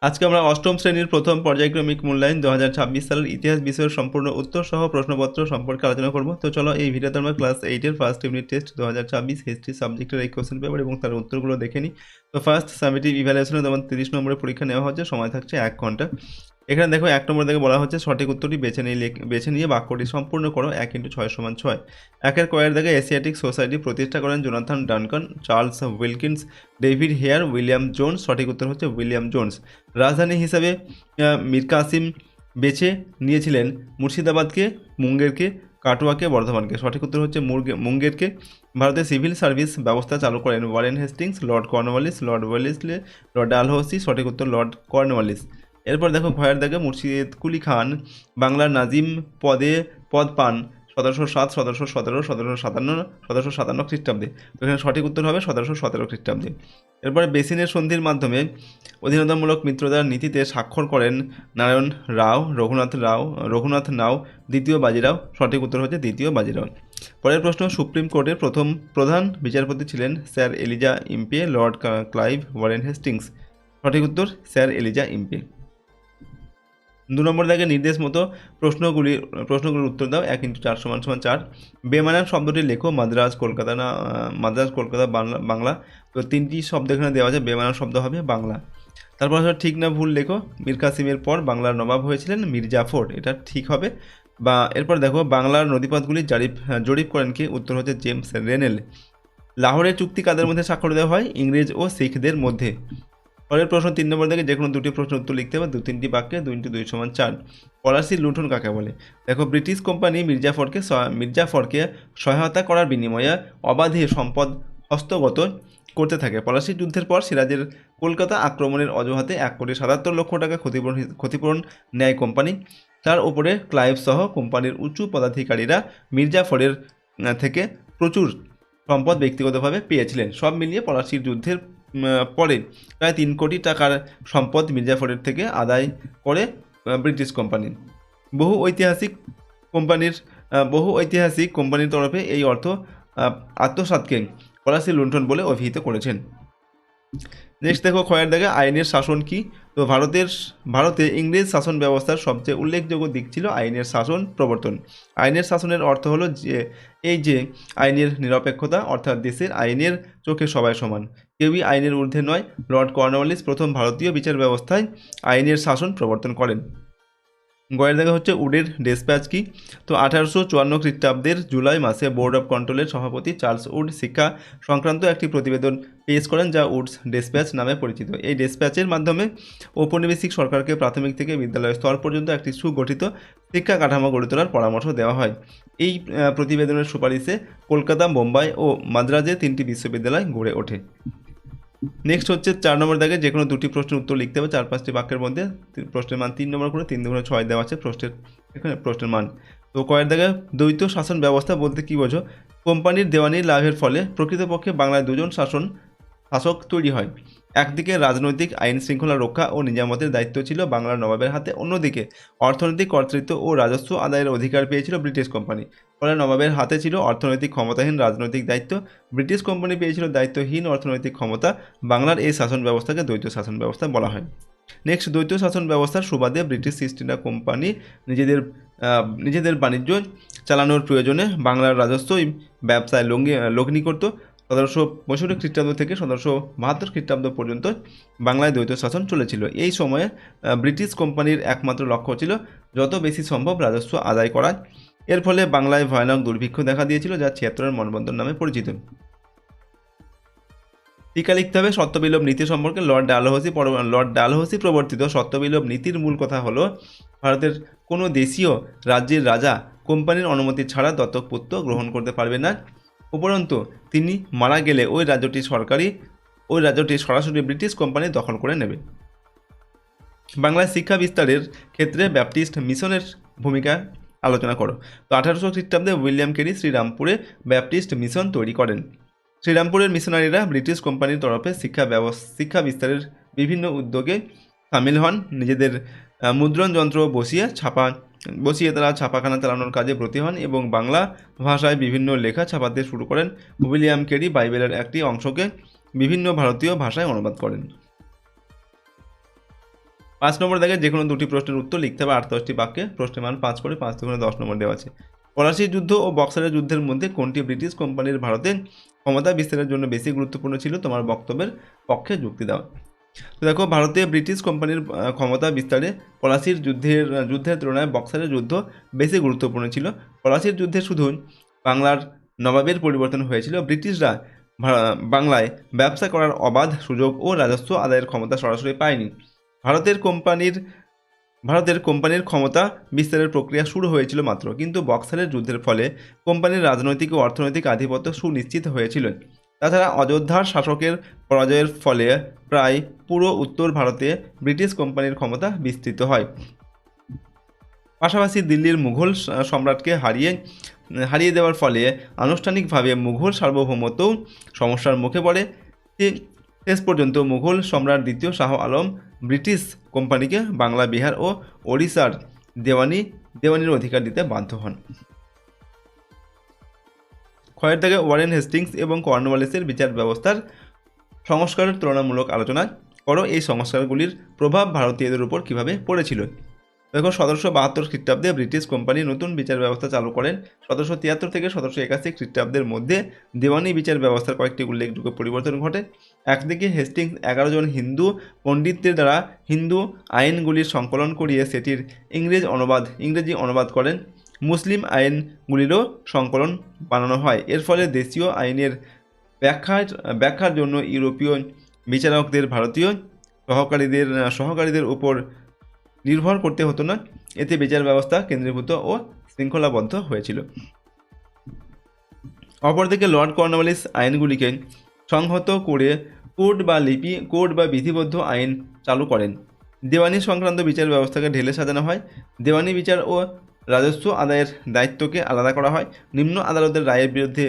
আজকে আমরা অষ্টম শ্রেণীর প্রথম পর্যায়ক্রমিক মূল্যায়ন 2026 সালের ইতিহাস বিষয়ের সম্পূর্ণ উত্তর সহ প্রশ্নপত্র সম্পর্কে আলোচনা করব। তো চলো এই ভিডিওতে আমরা ক্লাস 8-এর ফার্স্ট ইউনিট টেস্ট 2026 হিস্ট্রি সাবজেক্টের এই কোশ্চেন পেপার এবং তার উত্তরগুলো দেখে নিই। তো ফার্স্ট সামেটিভ ইভ্যালুয়েশনে যেমন 30 নম্বরের পরীক্ষা নেওয়া হচ্ছে, সময় থাকছে 1 ঘন্টা। এখানে দেখো 1 নম্বর থেকে বলা হচ্ছে সঠিক উত্তরটি বেছে নিয়ে বাক্যটি সম্পূর্ণ করো। 1 × 6 = 6। 1-এর কয়ের দাগে এশিয়াটিক সোসাইটি প্রতিষ্ঠা করেন Jonathan Duncan, Charles Wilkins, David Hare, William Jones. সঠিক উত্তর হচ্ছে উইলিয়াম জোন্স। রাজধানী হিসাবে মীর কাসিম বেছে নিয়েছিলেন মুর্শিদাবাদকে, মুঙ্গেরকে, কাটোয়াকে, বর্ধমানকে। সঠিক উত্তর হচ্ছে মুঙ্গেরকে। ভারতের সিভিল সার্ভিস ব্যবস্থা চালু করেন Warren Hastings, Lord Cornwallis, Lord Wellesley, Lord Dalhousie. সঠিক উত্তর লর্ড কর্নওয়ালিস। এরপর দেখো ভয়ের দাগে মুর্শিদ কুলি খান বাংলার নাজিম পদ পান 1707, 1717, 1757, 1757 খ্রিস্টাব্দে। তো এখানে সঠিক উত্তর হবে 1717 খ্রিস্টাব্দে। এরপরে বেসিনের সন্ধির মাধ্যমে অধীনতামূলক মিত্রতার নীতিতে স্বাক্ষর করেন নারায়ণ রাও, রঘুনাথ নাও, দ্বিতীয় বাজিরাও। সঠিক উত্তর হচ্ছে দ্বিতীয় বাজিরাও। পরের প্রশ্ন, সুপ্রিম কোর্টের প্রথম প্রধান বিচারপতি ছিলেন sir Eliza Impey, Lord Clive, Warren Hastings. সঠিক উত্তর স্যার এলিজা ইম্পে। 2 নম্বর দাগে নির্দেশ মতো প্রশ্নগুলির উত্তর দাও। 1 × 4 = 4। বেমানান শব্দটি লেখো। মাদ্রাজ, কলকাতা, বাংলা। তো 3টি শব্দ এখানে দেওয়া আছে, বেমানান শব্দ হবে বাংলা। তারপর ঠিক না ভুল লেখো। মীর কাসিমের পর বাংলার নবাব হয়েছিলেন মির্জাফর, এটা ঠিক হবে। বা এরপর দেখো বাংলার নদীপথগুলি জরিপ করেন কে? উত্তর হচ্ছে জেমস রেনেল। লাহোরের চুক্তি কাদের মধ্যে স্বাক্ষর দেওয়া হয়? ইংরেজ ও শিখদের মধ্যে। পরের প্রশ্ন 3 নম্বর থেকে যে কোনো 2টি প্রশ্ন উত্তর লিখতে হবে 2-3টি বাক্যে। 2 × 2 = 4। পলাশির লুণ্ঠন কাকে বলে? দেখো ব্রিটিশ কোম্পানি মির্জাফরকে সহায়তা করার বিনিময়ে অবাধে সম্পদ হস্তগত করতে থাকে। পলাশির যুদ্ধের পর সিরাজের কলকাতা আক্রমণের অজুহাতে 1,77,00,000 টাকা ক্ষতিপূরণ নেয় কোম্পানি। তার উপরে ক্লাইভ সহ কোম্পানির উঁচু পদাধিকারীরা মির্জাফরের থেকে প্রচুর সম্পদ ব্যক্তিগতভাবে পেয়েছিলেন। সব মিলিয়ে পলাশির যুদ্ধের পরে প্রায় 3 কোটি টাকার সম্পদ মির্জাফরের থেকে আদায় করে ব্রিটিশ কোম্পানি। বহু ঐতিহাসিক কোম্পানির তরফে এই অর্থ আত্মসাৎকে পলাশির লুণ্ঠন বলে অভিহিত করেছেন। নেক্সট দেখো ক্ষয়ের দাগে আইনের শাসন কি? তো ভারতে ইংরেজ শাসন ব্যবস্থার সবচেয়ে উল্লেখযোগ্য দিক ছিল আইনের শাসন প্রবর্তন। আইনের শাসনের অর্থ হলো যে আইনের নিরপেক্ষতা, অর্থাৎ দেশের আইনের চোখে সবাই সমান, কেউই আইনের ঊর্ধ্বে নয়। লর্ড কর্নওয়ালিস প্রথম ভারতীয় বিচার ব্যবস্থায় আইনের শাসন প্রবর্তন করেন। গয়ের দেখা হচ্ছে উডের ডেসপ্যাচ কি? তো 1854 খ্রিস্টাব্দের জুলাই মাসে বোর্ড অফ কন্ট্রোলের সভাপতি চার্লস উড শিক্ষা সংক্রান্ত একটি প্রতিবেদন পেশ করেন, যা উডস ডেসপ্যাচ নামে পরিচিত। এই ডেসপ্যাচের মাধ্যমে ঔপনিবেশিক সরকারকে প্রাথমিক থেকে বিদ্যালয় স্তর পর্যন্ত একটি সুগঠিত শিক্ষা কাঠামো গড়ে তোলার পরামর্শ দেওয়া হয়। এই প্রতিবেদনের সুপারিশে কলকাতা, বোম্বাই ও মাদ্রাজে 3টি বিশ্ববিদ্যালয় গড়ে ওঠে। নেক্সট হচ্ছে 4 নম্বর দাগে যে কোনো 2টি প্রশ্নের উত্তর লিখতে হবে 4-5টি বাক্যের মধ্যে। প্রশ্নের মান 3 নম্বর করে, 3 × 6 দেওয়া আছে প্রশ্নের মান। তো কয়ের দাগে দ্বৈত শাসন ব্যবস্থা বলতে কী বোঝো? কোম্পানির দেওয়ানি লাভের ফলে প্রকৃতপক্ষে বাংলায় 2জন শাসক তৈরি হয়। একদিকে রাজনৈতিক আইন শৃঙ্খলা রক্ষা ও নিজামতের দায়িত্ব ছিল বাংলার নবাবের হাতে, অন্যদিকে অর্থনৈতিক কর্তৃত্ব ও রাজস্ব আদায়ের অধিকার পেয়েছিল ব্রিটিশ কোম্পানি। ফলে নবাবের হাতে ছিল অর্থনৈতিক ক্ষমতাহীন রাজনৈতিক দায়িত্ব, ব্রিটিশ কোম্পানি পেয়েছিল দায়িত্বহীন অর্থনৈতিক ক্ষমতা। বাংলার এই শাসন ব্যবস্থাকে দ্বৈত শাসন ব্যবস্থা বলা হয়। নেক্সট, দ্বৈত শাসন ব্যবস্থার সুবাদে ব্রিটিশ ইস্ট ইন্ডিয়া কোম্পানি নিজেদের বাণিজ্য চালানোর প্রয়োজনে বাংলার রাজস্ব ব্যবসায় লগ্নি করত। 1765 খ্রিস্টাব্দ থেকে 1772 খ্রিস্টাব্দ পর্যন্ত বাংলায় দ্বৈত শাসন চলেছিল। এই সময়ে ব্রিটিশ কোম্পানির একমাত্র লক্ষ্য ছিল যত বেশি সম্ভব রাজস্ব আদায় করা। এর ফলে বাংলায় ভয়ানক দুর্ভিক্ষ দেখা দিয়েছিল, যা 76-এর মনবন্ধন নামে পরিচিত। টিকা লিখতে হবে সত্যবিলোপ নীতি সম্পর্কে। লর্ড ডালহৌসি প্রবর্তিত সত্যবিলোপ নীতির মূল কথা হলো ভারতের কোনো দেশীয় রাজ্যের রাজা কোম্পানির অনুমতি ছাড়া দত্তক পুত্র গ্রহণ করতে পারবে না। উপরন্তু তিনি মারা গেলে ওই রাজ্যটি সরাসরি ব্রিটিশ কোম্পানি দখল করে নেবে। বাংলায় শিক্ষা বিস্তারের ক্ষেত্রে ব্যাপটিস্ট মিশনের ভূমিকা আলোচনা করো। তো 1800 খ্রিস্টাব্দে উইলিয়াম কেরি শ্রীরামপুরে ব্যাপটিস্ট মিশন তৈরি করেন। শ্রীরামপুরের মিশনারিরা ব্রিটিশ কোম্পানির তরফে শিক্ষা বিস্তারের বিভিন্ন উদ্যোগে সামিল হন। নিজেদের মুদ্রণ যন্ত্র বসিয়ে তারা ছাপাখানা চালানোর কাজে ব্রতী হন এবং বাংলা ভাষায় বিভিন্ন লেখা ছাপাতে শুরু করেন। উইলিয়াম কেরি বাইবেলের একটি অংশকে বিভিন্ন ভারতীয় ভাষায় অনুবাদ করেন। 5 নম্বর দাগে যে কোনো দুটি প্রশ্নের উত্তর লিখতে হবে 8-10টি বাক্যে, প্রশ্নের মান 5 করে 5 থেকে 10 নম্বর দেওয়া আছে। পলাশির যুদ্ধ ও বক্সারের যুদ্ধের মধ্যে কোনটি ব্রিটিশ কোম্পানির ভারতে ক্ষমতা বিস্তারের জন্য বেশি গুরুত্বপূর্ণ ছিল? তোমার বক্তব্যের পক্ষে যুক্তি দাও। তো দেখো, ভারতে ব্রিটিশ কোম্পানির ক্ষমতা বিস্তারে পলাশির যুদ্ধের তুলনায় বক্সারের যুদ্ধ বেশি গুরুত্বপূর্ণ ছিল। পলাশির যুদ্ধে শুধু বাংলার নবাবের পরিবর্তন হয়েছিল, ব্রিটিশরা বাংলায় ব্যবসা করার অবাধ সুযোগ ও রাজস্ব আদায়ের ক্ষমতা সরাসরি পায়নি। ভারতের কোম্পানির ক্ষমতা বিস্তারের প্রক্রিয়া শুরু হয়েছিল মাত্র, কিন্তু বক্সারের যুদ্ধের ফলে কোম্পানির রাজনৈতিক ও অর্থনৈতিক আধিপত্য সুনিশ্চিত হয়েছিল। তাছাড়া অযোধ্যার শাসকের পরাজয়ের ফলে প্রায় পুরো উত্তর ভারতে ব্রিটিশ কোম্পানির ক্ষমতা বিস্তৃত হয়। পাশাপাশি দিল্লির মুঘল সম্রাটকে হারিয়ে দেওয়ার ফলে আনুষ্ঠানিকভাবে মুঘল সার্বভৌমত্বও সমস্যার মুখে পড়ে। শেষ পর্যন্ত মুঘল সম্রাট দ্বিতীয় শাহ আলম ব্রিটিশ কোম্পানিকে বাংলা, বিহার ও ওড়িশার দেওয়ানির অধিকার দিতে বাধ্য হন। ক্ষয়ের দাগে ওয়ারেন হেস্টিংস এবং কর্নওয়ালিসের বিচার ব্যবস্থার সংস্কারের তুলনামূলক আলোচনা করো। এই সংস্কারগুলির প্রভাব ভারতীয়দের উপর কীভাবে পড়েছিল? দেখো, 1772 খ্রিস্টাব্দে ব্রিটিশ কোম্পানি নতুন বিচার ব্যবস্থা চালু করেন। 1773 থেকে 1781 খ্রিস্টাব্দের মধ্যে দেওয়ানি বিচার ব্যবস্থার কয়েকটি উল্লেখযোগ্য পরিবর্তন ঘটে। একদিকে হেস্টিংস 11 জন হিন্দু পণ্ডিতদের দ্বারা হিন্দু আইনগুলির সংকলন করিয়ে সেটির ইংরেজি অনুবাদ করেন। মুসলিম আইনগুলিরও সংকলন বানানো হয়। এর ফলে দেশীয় আইনের ব্যাখ্যার জন্য ইউরোপীয় বিচারকদের ভারতীয় সহকারীদের উপর নির্ভর করতে হতো না। এতে বিচার ব্যবস্থা কেন্দ্রীভূত ও শৃঙ্খলাবদ্ধ হয়েছিল। অপরদিকে লর্ড কর্নওয়ালিস আইনগুলিকে সংহত করে কোড বা বিধিবদ্ধ আইন চালু করেন। দেওয়ানি সংক্রান্ত বিচার ব্যবস্থাকে ঢেলে সাজানো হয়। দেওয়ানি বিচার ও রাজস্ব আদায়ের দায়িত্বকে আলাদা করা হয়। নিম্ন আদালতের রায়ের বিরুদ্ধে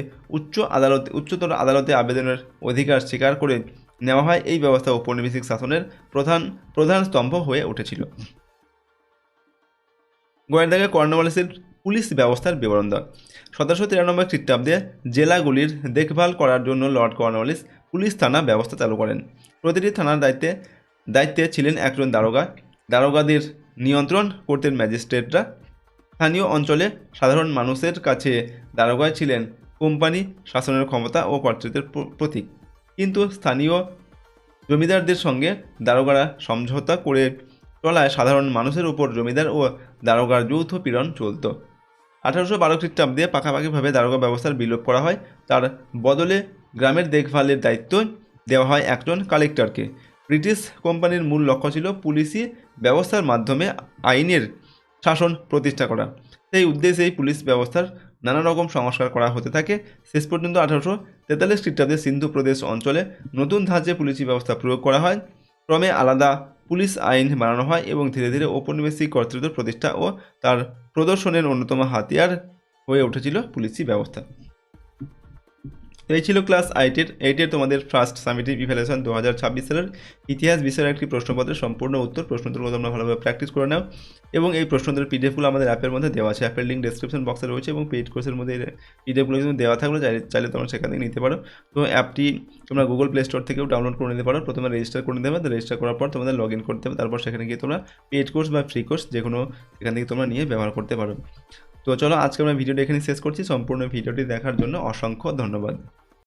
উচ্চতর আদালতে আবেদনের অধিকার স্বীকার করে নেওয়া হয়। এই ব্যবস্থা ঔপনিবেশিক শাসনের প্রধান স্তম্ভ হয়ে উঠেছিল। গোয়েন্দাকে কর্নওয়ালিসের পুলিশ ব্যবস্থার বিবরণ দেওয়া। 1793 খ্রিস্টাব্দে জেলাগুলির দেখভাল করার জন্য লর্ড কর্নওয়ালিস পুলিশ থানা ব্যবস্থা চালু করেন। প্রতিটি থানার দায়িত্বে ছিলেন একজন দারোগা। দারোগাদের নিয়ন্ত্রণ করতেন ম্যাজিস্ট্রেটরা। স্থানীয় অঞ্চলে সাধারণ মানুষের কাছে দারোগায় ছিলেন কোম্পানি শাসনের ক্ষমতা ও কর্তৃত্বের প্রতীক। কিন্তু স্থানীয় জমিদারদের সঙ্গে দারোগারা সমঝোতা করে চলায় সাধারণ মানুষের উপর জমিদার ও দারোগার যৌথ পীড়ন চলত। 1812 খ্রিস্টাব্দে পাকাপাকিভাবে দারোগা ব্যবস্থার বিলোপ করা হয়। তার বদলে গ্রামের দেখভালের দায়িত্ব দেওয়া হয় একজন কালেক্টরকে। ব্রিটিশ কোম্পানির মূল লক্ষ্য ছিল পুলিশি ব্যবস্থার মাধ্যমে আইনের শাসন প্রতিষ্ঠা করা। সেই উদ্দেশ্যেই পুলিশ ব্যবস্থার নানা রকম সংস্কার করা হতে থাকে। শেষ পর্যন্ত 1843 খ্রিস্টাব্দে সিন্ধু প্রদেশ অঞ্চলে নতুন ধাঁচে পুলিশি ব্যবস্থা প্রয়োগ করা হয়। ক্রমে আলাদা পুলিশ আইন বানানো হয় এবং ধীরে ধীরে ঔপনিবেশিক কর্তৃত্ব প্রতিষ্ঠা ও তার প্রদর্শনের অন্যতম হাতিয়ার হয়ে উঠেছিল পুলিশি ব্যবস্থা। এই ছিল ক্লাস 8-এর তোমাদের ফার্স্ট সামেটিভ ইভ্যালুয়েশন 2026 সালের ইতিহাস বিষয়ের একটি প্রশ্নপত্রের সম্পূর্ণ উত্তর। প্রশ্নোত্তরগুলো তোমরা ভালোভাবে প্র্যাকটিস করে নাও এবং এই প্রশ্নোত্তরের পিডিএফগুলো আমাদের অ্যাপের মধ্যে দেওয়া আছে। অ্যাপের লিঙ্ক ডেসক্রিপশন বক্সে রয়েছে এবং পেইড কোর্সের মধ্যে পিডিএফগুলো কিন্তু দেওয়া থাকলে চাইলে তোমরা সেখান থেকে নিতে পারো। তো অ্যাপটি তোমরা গুগল প্লে স্টোর থেকেও ডাউনলোড করে নিতে পারো। প্রথমে রেজিস্টার করে নিতে হবে। রেজিস্টার করার পর তোমাদের লগ ইন করতে হবে। তারপর সেখানে গিয়ে তোমরা পেইড কোর্স বা ফ্রি কোর্স যে কোনো সেখান থেকে তোমরা নিয়ে ব্যবহার করতে পারো। তো চলো, আজকে আমরা ভিডিওটি এখানে শেষ করছি। সম্পূর্ণ ভিডিওটি দেখার জন্য অসংখ্য ধন্যবাদ।